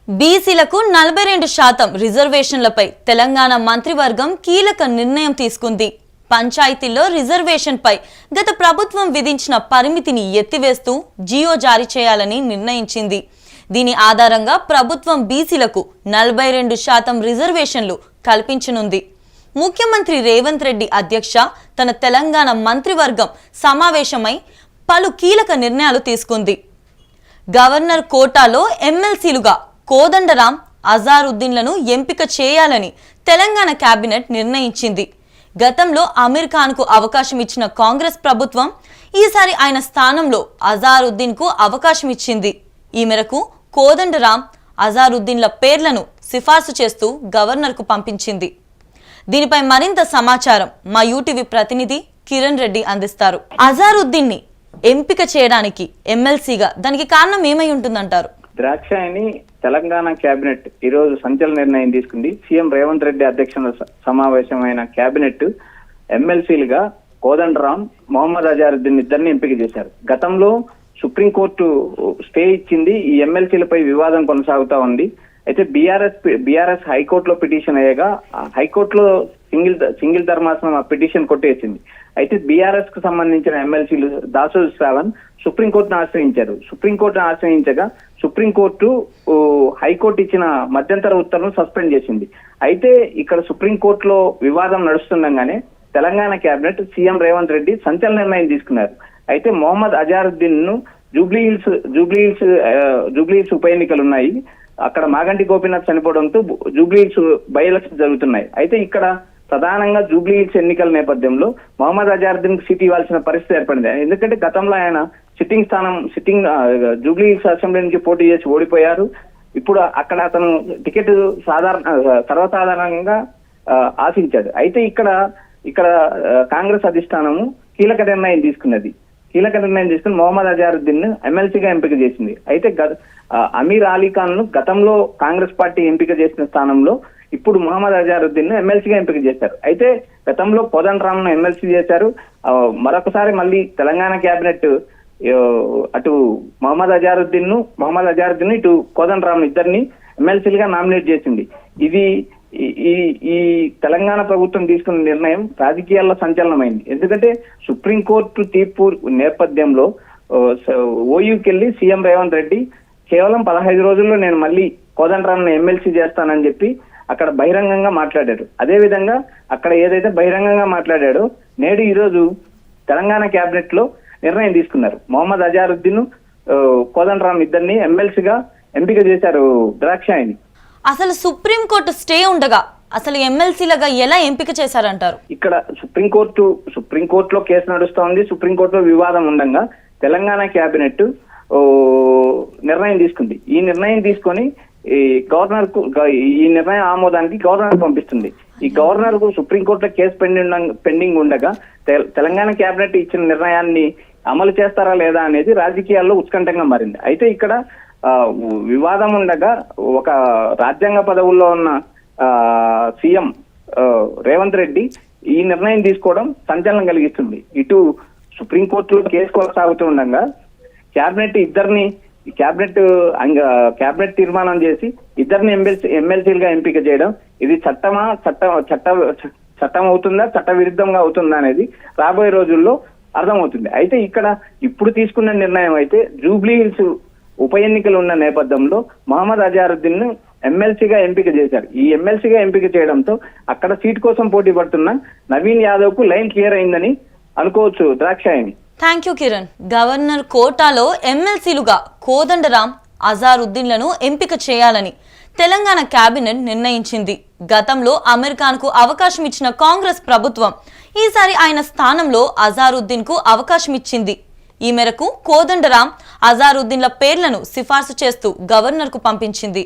బీసీలకు 42% రిజర్వేషన్లపై తెలంగాణ మంత్రివర్గం కీలక నిర్ణయం తీసుకుంది. పంచాయతీల్లో రిజర్వేషన్పై గత ప్రభుత్వం విధించిన పరిమితిని ఎత్తివేస్తూ జియో జారీ చేయాలని నిర్ణయించింది. దీని ఆధారంగా ప్రభుత్వం బీసీలకు 42% రిజర్వేషన్లు కల్పించనుంది. ముఖ్యమంత్రి రేవంత్ రెడ్డి అధ్యక్ష తన తెలంగాణ మంత్రివర్గం సమావేశమై పలు కీలక నిర్ణయాలు తీసుకుంది. గవర్నర్ కోటాలో ఎమ్మెల్సీలుగా కోదండరాం, అజారుద్దీన్లను ఎంపిక చేయాలని తెలంగాణ కేబినెట్ నిర్ణయించింది. గతంలో అమీర్ ఖాన్కు అవకాశం ఇచ్చిన కాంగ్రెస్ ప్రభుత్వం ఈసారి ఆయన స్థానంలో అజారుద్దీన్కు అవకాశం ఇచ్చింది. ఈ మేరకు కోదండరాం, అజారుద్దీన్ల పేర్లను సిఫార్సు చేస్తూ గవర్నర్కు పంపించింది. దీనిపై మరింత సమాచారం మా యూటీవీ ప్రతినిధి కిరణ్ రెడ్డి అందిస్తారు. అజారుద్దీన్ని ఎంపిక చేయడానికి ఎమ్మెల్సీగా దానికి కారణం ఏమై ఉంటుందంటారు? ద్రాక్షాయిని తెలంగాణ కేబినెట్ ఈ రోజు సంచలన నిర్ణయం తీసుకుంది. సీఎం రేవంత్ రెడ్డి అధ్యక్షతన సమావేశమైన కేబినెట్ ఎమ్మెల్సీలుగా కోదండరాం, మొహమ్మద్ అజారుద్దీన్ ఇద్దరిని ఎంపిక చేశారు. గతంలో సుప్రీంకోర్టు స్టే ఇచ్చింది. ఈ ఎమ్మెల్సీలపై వివాదం కొనసాగుతా ఉంది. అయితే బీఆర్ఎస్ హైకోర్టులో పిటిషన్ అయ్యగా హైకోర్టులో సింగిల్ ధర్మాసనం ఆ పిటిషన్ కొట్టేసింది. అయితే బీఆర్ఎస్ కు సంబంధించిన ఎమ్మెల్సీలు దాసోజు శ్రావణ్ సుప్రీంకోర్టును ఆశ్రయించారు. సుప్రీంకోర్టును ఆశ్రయించగా సుప్రీంకోర్టు హైకోర్టు ఇచ్చిన మధ్యంతర ఉత్తర్వును సస్పెండ్ చేసింది. అయితే ఇక్కడ సుప్రీంకోర్టులో వివాదం నడుస్తుండగానే తెలంగాణ కేబినెట్ సీఎం రేవంత్ రెడ్డి సంచలన నిర్ణయం తీసుకున్నారు. అయితే మొహమ్మద్ అజారుద్దీన్ ను జూబ్లీహిల్స్ ఉప ఎన్నికలు ఉన్నాయి. అక్కడ మాగంటి గోపీనాథ్ చనిపోవడంతో జూబ్లీహిల్స్ బై ఎలక్షన్ జరుగుతున్నాయి. అయితే ఇక్కడ ప్రధానంగా జూబ్లీహిల్స్ ఎన్నికల నేపథ్యంలో మొహమ్మద్ అజారుద్దీన్ సీట్ ఇవ్వాల్సిన పరిస్థితి ఏర్పడింది. ఎందుకంటే గతంలో ఆయన సిట్టింగ్ జూబ్లీహిల్స్ అసెంబ్లీ నుంచి పోటీ చేసి ఓడిపోయారు. ఇప్పుడు అక్కడ అతను టికెట్ సర్వసాధారణంగా ఆశించాడు. అయితే ఇక్కడ కాంగ్రెస్ అధిష్టానము కీలక నిర్ణయం తీసుకుని మొహమ్మద్ అజారుద్దీన్ ను ఎమ్మెల్సీగా ఎంపిక చేసింది. అయితే అమీర్ అలీ ఖాన్ ను గతంలో కాంగ్రెస్ పార్టీ ఎంపిక చేసిన స్థానంలో ఇప్పుడు మొహమ్మద్ అజారుద్దీన్ ను ఎమ్మెల్సీగా ఎంపిక చేశారు. అయితే గతంలో కోదండరాం ను ఎమ్మెల్సీ చేశారు. మరొకసారి మళ్ళీ తెలంగాణ కేబినెట్ అటు మొహమ్మద్ అజారుద్దీన్ ఇటు కోదండరాం ఇద్దరిని ఎమ్మెల్సీలుగా నామినేట్ చేసింది. ఈ తెలంగాణ ప్రభుత్వం తీసుకున్న నిర్ణయం రాజకీయాల్లో సంచలనమైంది. ఎందుకంటే సుప్రీంకోర్టు తీర్పు నేపథ్యంలో ఓయూకెళ్లి సీఎం రేవంత్ రెడ్డి కేవలం 15 రోజుల్లో నేను మళ్ళీ కోదండరాంను ఎమ్మెల్సీ చేస్తానని చెప్పి అక్కడ బహిరంగంగా మాట్లాడాడు. అదే విధంగా అక్కడ ఏదైతే బహిరంగంగా మాట్లాడాడో నేడు ఈ రోజు తెలంగాణ కేబినెట్ లో నిర్ణయం తీసుకున్నారు. మొహమ్మద్ అజారుద్దీన్, కోదండరాం ఇద్దరిని ఎమ్మెల్సీగా ఎంపిక చేశారు ద్రాక్షాయిని. అసలు సుప్రీంకోర్టు స్టే ఉండగా అసలు ఎమ్మెల్సీలుగా ఎలా ఎంపిక చేశారంటారు? ఇక్కడ సుప్రీంకోర్టులో కేసు నడుస్తోంది. సుప్రీంకోర్టులో వివాదం ఉండగా తెలంగాణ కేబినెట్ నిర్ణయం తీసుకుంది. ఈ నిర్ణయం తీసుకొని గవర్నర్ కు ఈ నిర్ణయం ఆమోదానికి గవర్నర్ పంపిస్తుంది. ఈ గవర్నర్ కు సుప్రీంకోర్టులో కేసు పెండింగ్ ఉండగా తెలంగాణ కేబినెట్ ఇచ్చిన నిర్ణయాన్ని అమలు చేస్తారా లేదా అనేది రాజకీయాల్లో ఉత్కంఠంగా మారింది. అయితే ఇక్కడ వివాదం ఉండగా ఒక రాజ్యాంగ పదవుల్లో ఉన్న సీఎం రేవంత్ రెడ్డి ఈ నిర్ణయం తీసుకోవడం సంచలనం కలిగిస్తుంది. ఇటు సుప్రీంకోర్టులో కేసు కొనసాగుతూ ఉండగా క్యాబినెట్ తీర్మానం చేసి ఇద్దరిని ఎమ్మెల్సీలుగా ఎంపిక చేయడం ఇది చట్టం అవుతుందా, చట్ట విరుద్ధంగా అవుతుందా అనేది రాబోయే రోజుల్లో అర్థమవుతుంది. అయితే ఇప్పుడు తీసుకున్న నిర్ణయం అయితే జూబ్లీహిల్స్ ఉప ఎన్నికలు ఉన్న నేపథ్యంలో మొహమ్మద్ అజారుద్దీన్ ను ఎమ్మెల్సీగా ఎంపిక చేశారు. ఈ ఎమ్మెల్సీగా ఎంపిక చేయడంతో అక్కడ సీట్ కోసం పోటీ పడుతున్న నవీన్ యాదవ్ కు లైన్ క్లియర్ అయిందని అనుకోవచ్చు Drakshayini. Thank you Kiran. Governor కోటాలో ఎమ్మెల్సీలుగా కోదండరాం, అజారుద్దీన్లను ఎంపిక చేయాలని తెలంగాణ కేబినెట్ నిర్ణయించింది. గతంలో అమీర్ ఖాన్ కు అవకాశం ఇచ్చిన కాంగ్రెస్ ప్రభుత్వం ఈసారి ఆయన స్థానంలో అజారుద్దీన్ కు అవకాశం ఇచ్చింది. ఈ మేరకు కోదండరాం, అజారుద్దీన్ల పేర్లను సిఫార్సు చేస్తూ గవర్నర్ కు పంపించింది.